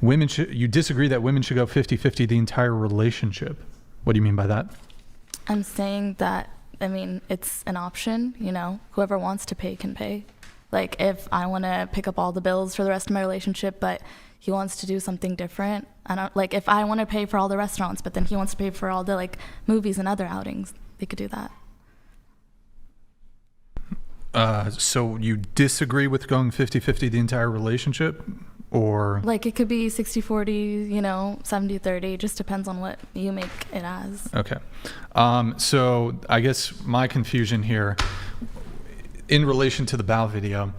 You disagree that women should go 50-50 the entire relationship. What do you mean by that? I'm saying that, I mean, it's an option, you know, whoever wants to pay can pay. Like, if I want to pick up all the bills for the rest of my relationship, but he wants to do something different, if I want to pay for all the restaurants, but then he wants to pay for all the, like, movies and other outings, they could do that. So you disagree with going 50-50 the entire relationship? Or like, it could be 60-40, you know, 70-30, just depends on what you make it as. Okay. So I guess my confusion here in relation to the bow video,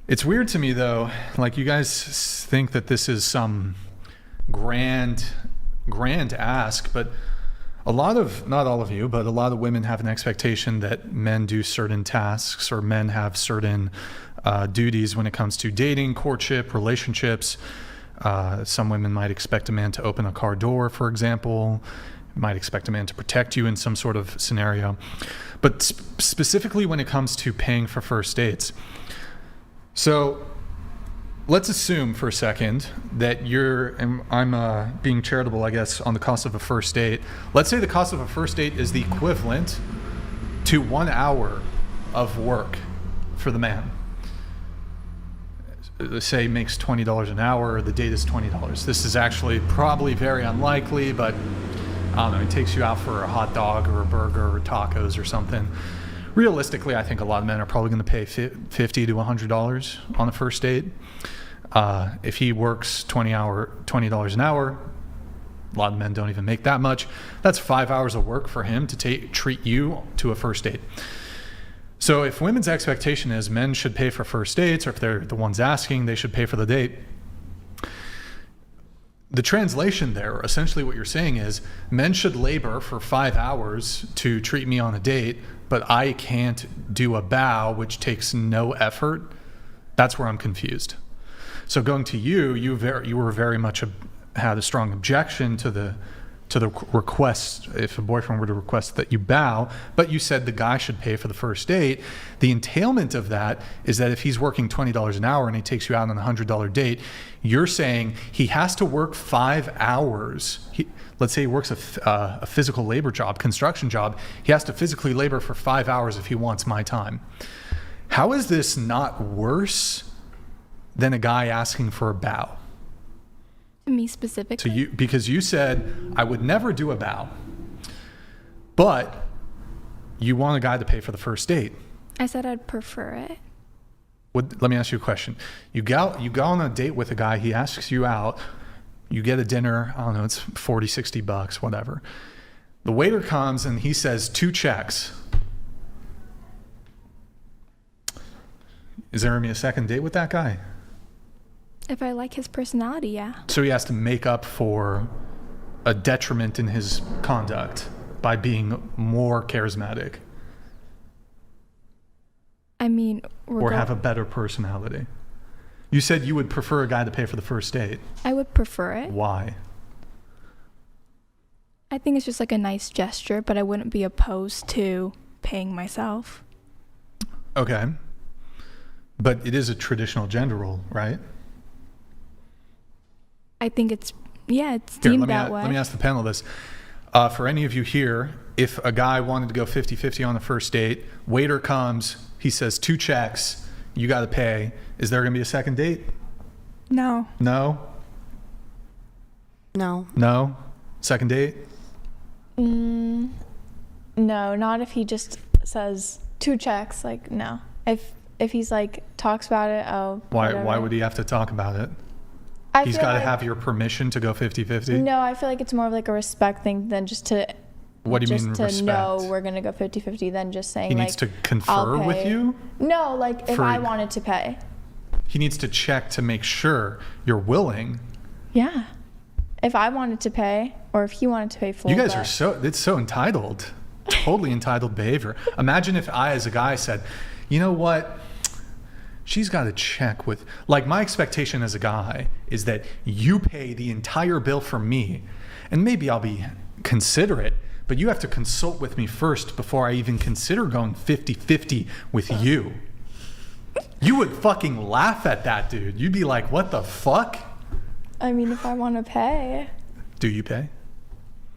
it's weird to me though, like, you guys think that this is some grand ask, but not all of you, but a lot of women have an expectation that men do certain tasks, or men have certain duties when it comes to dating, courtship, relationships. Some women might expect a man to open a car door, for example, might expect a man to protect you in some sort of scenario. But specifically when it comes to paying for first dates. So let's assume for a second that I'm being charitable, I guess, on the cost of a first date. Let's say the cost of a first date is the equivalent to 1 hour of work for the man. Say makes $20 an hour, the date is $20. This is actually probably very unlikely, but I don't know, it takes you out for a hot dog or a burger or tacos or something. Realistically, I think a lot of men are probably going to pay $50 to $100 on a first date. If he works $20 an hour, a lot of men don't even make that much. That's 5 hours of work for him to treat you to a first date. So if women's expectation is men should pay for first dates, or if they're the ones asking, they should pay for the date, the translation there, essentially what you're saying is, men should labor for 5 hours to treat me on a date, but I can't do a bow, which takes no effort. That's where I'm confused. So going to you were very much had a strong objection to the request, if a boyfriend were to request that you bow, but you said the guy should pay for the first date. The entailment of that is that if he's working $20 an hour and he takes you out on a $100 date, you're saying he has to work 5 hours. Let's say he works a physical labor job, construction job. He has to physically labor for 5 hours if he wants my time. How is this not worse than a guy asking for a bow? Me specifically? So because you said, I would never do a bow, but you want a guy to pay for the first date. I said I'd prefer it. Let me ask you a question. You go on a date with a guy, he asks you out, you get a dinner, I don't know, it's $40, $60, whatever. The waiter comes and he says 2 checks. Is there going to be a second date with that guy? If I like his personality, yeah. So he has to make up for a detriment in his conduct by being more charismatic. I mean, or have a better personality. You said you would prefer a guy to pay for the first date. I would prefer it. Why? I think it's just like a nice gesture, but I wouldn't be opposed to paying myself. Okay. But it is a traditional gender role, right? I think it's deemed that way. Let me ask the panel this. For any of you here, if a guy wanted to go 50-50 on the first date, waiter comes, he says 2 checks, you got to pay. Is there going to be a second date? No. No? No. No? Second date? No, not if he just says 2 checks. Like, no. If he's like talks about it, Why would he have to talk about it? He's got to have your permission to go 50-50? No, I feel like it's more of like a respect thing than just to... What do you mean respect? No, we're going to go 50-50 than just saying he needs to confer with you? No, like if I wanted to pay. He needs to check to make sure you're willing. Yeah. If I wanted to pay, or if he wanted to pay full. You guys it's so entitled. Totally entitled behavior. Imagine if I, as a guy, said, you know what? She's got to check with, like, my expectation as a guy is that you pay the entire bill for me, and maybe I'll be considerate, but you have to consult with me first before I even consider going 50-50 with you. You would fucking laugh at that, dude. You'd be like, what the fuck? I mean, if I want to pay, Do you pay?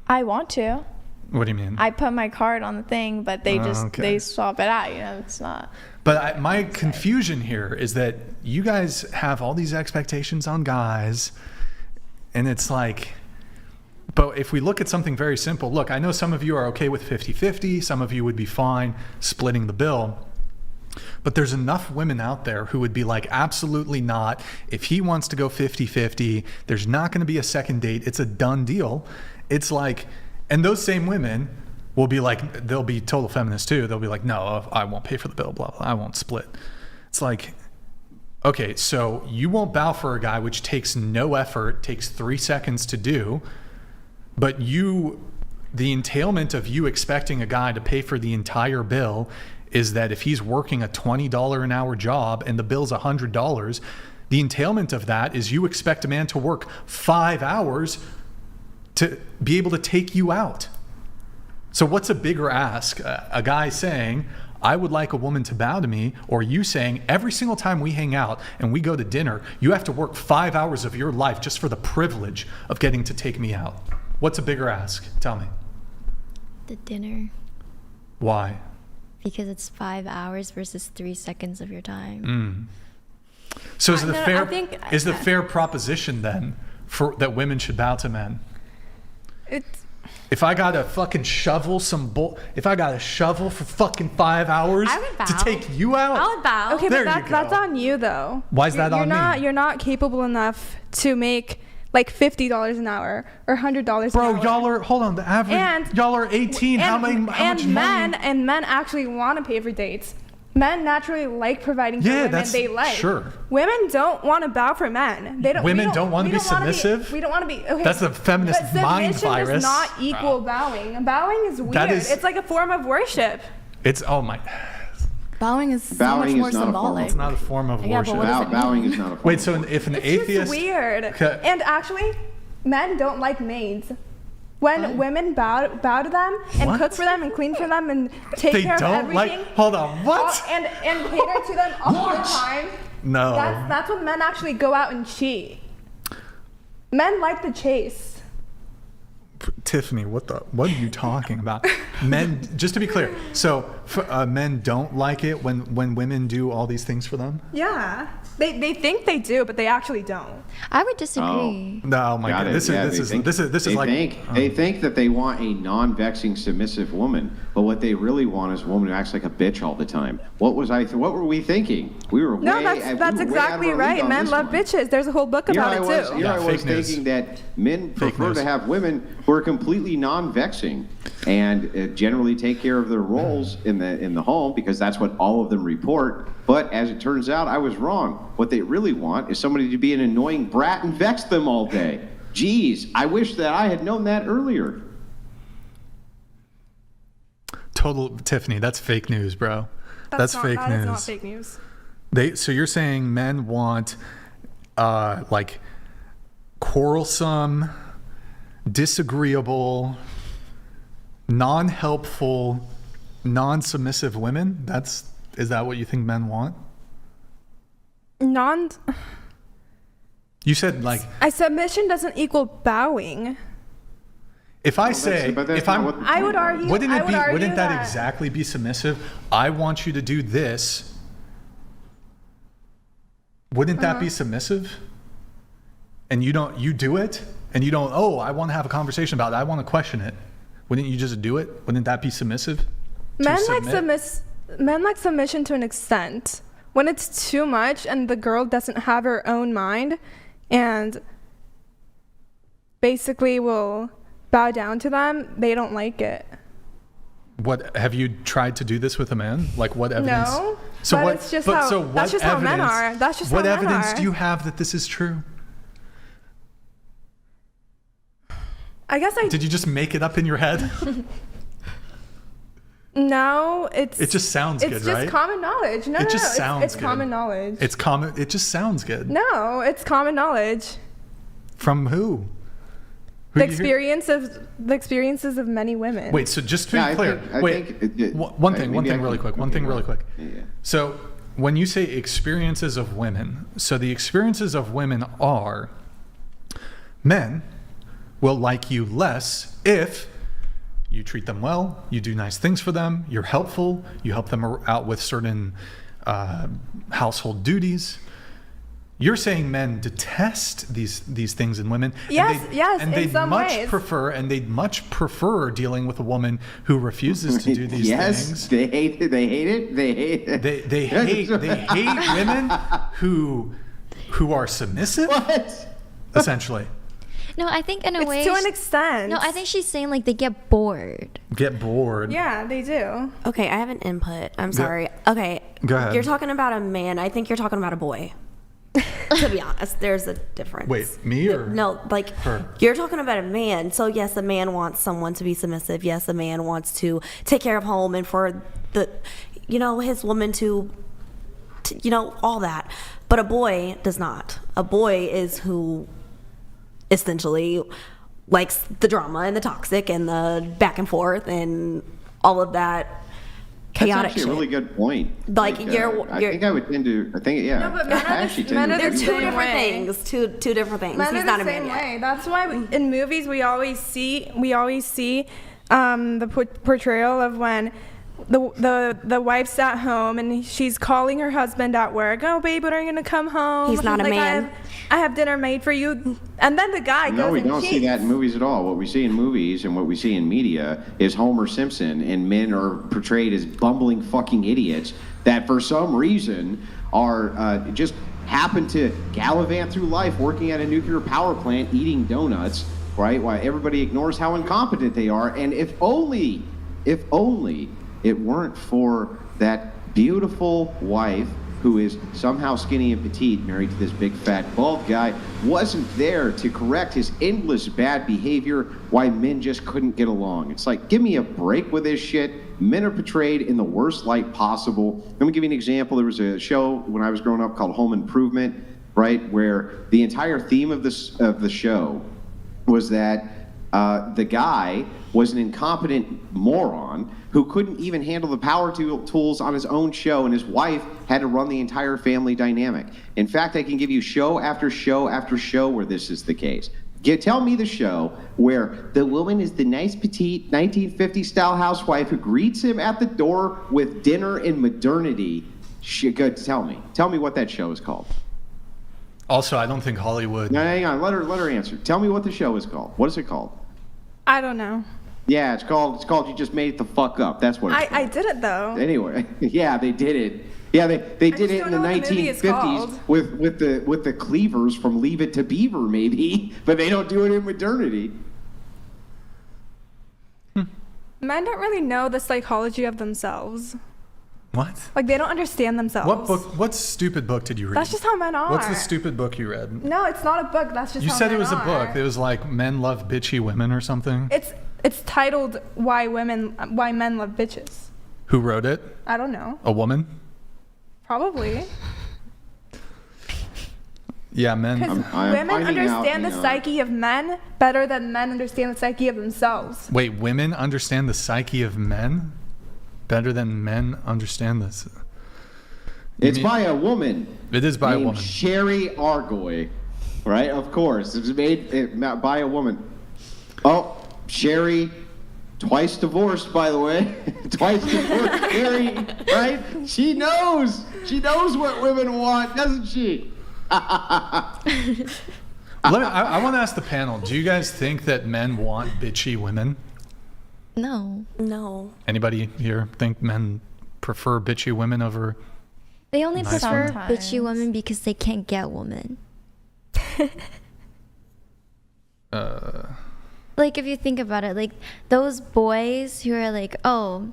I want to. What do you mean? I put my card on the thing, but they just Okay. they swap it out. It's not. But my confusion here is that you guys have all these expectations on guys, and it's like, but if we look at something very simple, look, I know some of you are okay with 50-50, some of you would be fine splitting the bill, but there's enough women out there who would be like, absolutely not. If he wants to go 50-50, there's not going to be a second date. It's a done deal. It's like, and those same women will be like, they'll be total feminists too. They'll be like, no, I won't pay for the bill, blah, blah, I won't split. It's like, okay, so you won't bow for a guy which takes no effort, takes 3 seconds to do, but the entailment of you expecting a guy to pay for the entire bill is that if he's working a $20 an hour job and the bill's $100, the entailment of that is you expect a man to work 5 hours to be able to take you out. So what's a bigger ask? A guy saying, I would like a woman to bow to me, or you saying, every single time we hang out and we go to dinner, you have to work 5 hours of your life just for the privilege of getting to take me out. What's a bigger ask? Tell me. The dinner. Why? Because it's 5 hours versus 3 seconds of your time. So is I the fair proposition then for that women should bow to men? If I got to fucking shovel if I got to shovel for fucking 5 hours I would bow. to take you out, I would bow. Okay, There but you go. that's on you though. Why is that on me? You're not capable enough to make like $50 an hour or $100 an Bro, hour. y'all are, hold on, the average, And- y'all are 18. How much money? And men actually want to pay for dates. Men naturally like providing for Yeah, women that's they like. sure. Women don't want to bow for men. They don't. Women we don't wanna we be don't wanna submissive? We don't want to be. Okay. That's a feminist but mind submission virus. does not equal bowing. Bowing is weird. is- It's like a form of worship. It's, oh my, Bowing is so Bowing much is more not a form of- symbolic. it's not a form of Yeah, but worship. what does it mean? Bowing is not a form Wait, of so worship. if an It's atheist, just weird. Okay. And actually, men don't like maids. When women bow to them and What? cook for them and clean for them and take they care of don't everything, like, hold on, what? and cater to them all the time, No. that's when men actually go out and cheat. Men like the chase. Tiffany, what are you talking about? Men, just to be clear, so men don't like it when women do all these things for them? Yeah, they think they do, but they actually don't. I would disagree. No, my Got God, it. this Yeah, is they think- this is they like they think that they want a non-vexing, submissive woman, but what they really want is a woman who acts like a bitch all the time. What were we thinking? We were No, way, that's we were way out of exactly our right. league on Men this love one. bitches. There's a whole book about it too. Yeah, I fake was news. thinking that men Fake prefer news. to have women who are completely non-vexing and generally take care of their roles in the home because that's what all of them report. But as it turns out, I was wrong. What they really want is somebody to be an annoying brat and vex them all day. Geez, I wish that I had known that earlier. total Tiffany. That's fake news, bro. That's fake That news. is not fake news. So you're saying men want like quarrelsome, disagreeable, non-helpful, non-submissive women? Is that what you think men want? You said like Submission doesn't equal bowing. if I say but that's if not I'm what the I would point argue. was. wouldn't I it would be argue wouldn't that that exactly be submissive? I want you to do this. Wouldn't that be submissive? And you do it and you don't, oh, I want to have a conversation about it. I want to question it. Wouldn't you just do it? Wouldn't that be submissive? To Men submit? men like submission to an extent. When it's too much and the girl doesn't have her own mind and basically will bow down to them, they don't like it. What have you tried to do this with a man? Like what evidence? No, So but what? it's just but how- so what that's just how men evidence- are. That's just what how men evidence are. do you have that this is true? I guess Did you just make it up in your head? No, It just sounds good, it's just right? common knowledge. No, It no, just no, sounds it's good. common knowledge. It's common. It just sounds good. No, it's common knowledge. From who? Who The you hear- experiences of many women. Wait, so just to be Yeah, I clear, think- I wait, think it- one thing maybe I really can- quick, one okay, thing really go quick. ahead. Yeah. So when you say experiences of women, so the experiences of women are men will like you less if you treat them well, you do nice things for them, you're helpful, you help them out with certain household duties. You're saying men detest these things in women. Yes, and in they'd some much ways. prefer dealing with a woman who refuses to do these yes, things. they hate it. They hate it. They hate it. They hate women who are submissive. What? Essentially, No, I think in a way. It's to an extent. No, I think she's saying like they get bored. get bored. Yeah, they do. Okay, I have an input. I'm sorry. Okay. Go ahead. You're talking about a man. I think you're talking about a boy. To be honest, there's a difference. Wait, me or No, like her? you're talking about a man. So yes, a man wants someone to be submissive. Yes, a man wants to take care of home and for the, his woman to all that. But a boy does not. A boy is who essentially likes the drama and the toxic and the back and forth and all of that That's chaotic actually shit. a really good point. Like, I you're- think I would tend to. I think yeah. No, but men I are the- actually tend men to are the They're agree two same with different way. things. Two different things. Men He's are not the a man same yet. way. That's why in movies we always see the portrayal of when the wife's at home and she's calling her husband at work. Oh, babe, when are you gonna come home? He's not a Like, man. I have dinner made for you. And then the guy goes No, we and don't see cheats. that in movies at all. What we see in movies and what we see in media is Homer Simpson, and men are portrayed as bumbling fucking idiots that for some reason are just happen to gallivant through life working at a nuclear power plant eating donuts, right? While everybody ignores how incompetent they are. And if only it weren't for that beautiful wife who is somehow skinny and petite, married to this big fat bald guy, wasn't there to correct his endless bad behavior, why men just couldn't get along. It's like, give me a break with this shit. Men are portrayed in the worst light possible. Let me give you an example. There was a show when I was growing up called Home Improvement, right, where the entire theme of the show was that the guy was an incompetent moron who couldn't even handle the power tools on his own show, and his wife had to run the entire family dynamic. In fact, I can give you show after show after show where this is the case. Tell me the show where the woman is the nice, petite, 1950s-style housewife who greets him at the door with dinner in modernity. Tell me what that show is called. Also, I don't think Hollywood. No, hang on. Let her answer. Tell me what the show is called. What is it called? I don't know. Yeah, it's called You Just Made It the Fuck Up. That's what it's called. I did it though. Anyway, yeah, they did it. Yeah, they did just it don't in the know what the movie is 1950s called. with the cleavers from Leave It to Beaver, maybe, but they don't do it in modernity. Men don't really know the psychology of themselves. What? Like they don't understand themselves. What book? What stupid book did you read? That's just how men are. What's the stupid book you read? No, it's not a book. That's just You how said it men was a are. book. It was like Men Love Bitchy Women or something. It's titled Why Men Love Bitches. Who wrote it? I don't know. A woman? Probably. Yeah, men. Because I'm women finding out, understand you the know. psyche of men better than men understand the psyche of themselves. Wait, women understand the psyche of men better than men understand this. It's mean- by a woman. It is by a named woman. Sherry Argoy, right? Of course, it's made by a woman. Oh, Sherry, twice divorced, by the way. Twice divorced, Sherry, right? She knows what women want, doesn't she? I want to ask the panel, do you guys think that men want bitchy women? No. No. Anybody here think men prefer bitchy women over... They only Nice prefer Sometimes. bitchy women because they can't get women. Like, if you think about it, like, those boys who are like, oh,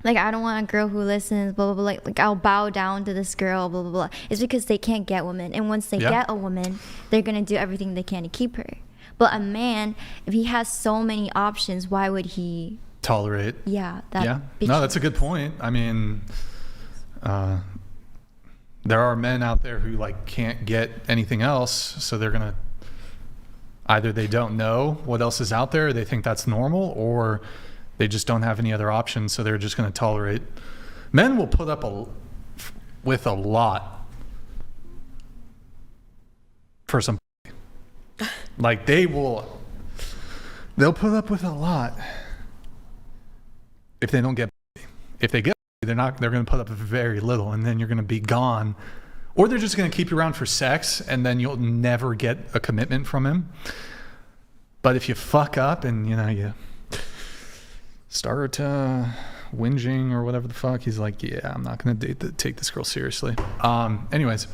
like, I don't want a girl who listens, blah, blah, blah. Like I'll bow down to this girl, blah, blah, blah. It's because they can't get women. And once they Yeah. get a woman, they're going to do everything they can to keep her. But a man, if he has so many options, why would he... Tolerate. Yeah. Yeah. No, that's a good point. I mean, there are men out there who like can't get anything else, so they're gonna either they don't know what else is out there, they think that's normal, or they just don't have any other options, so they're just gonna tolerate. Men will put up with a lot for some. Like they'll put up with a lot if they don't get. If they get, they're going to put up with very little, and then you're going to be gone, or they're just going to keep you around for sex, and then you'll never get a commitment from him. But if you fuck up and you start whinging or whatever the fuck, he's like, yeah, I'm not going to take this girl seriously. Anyways.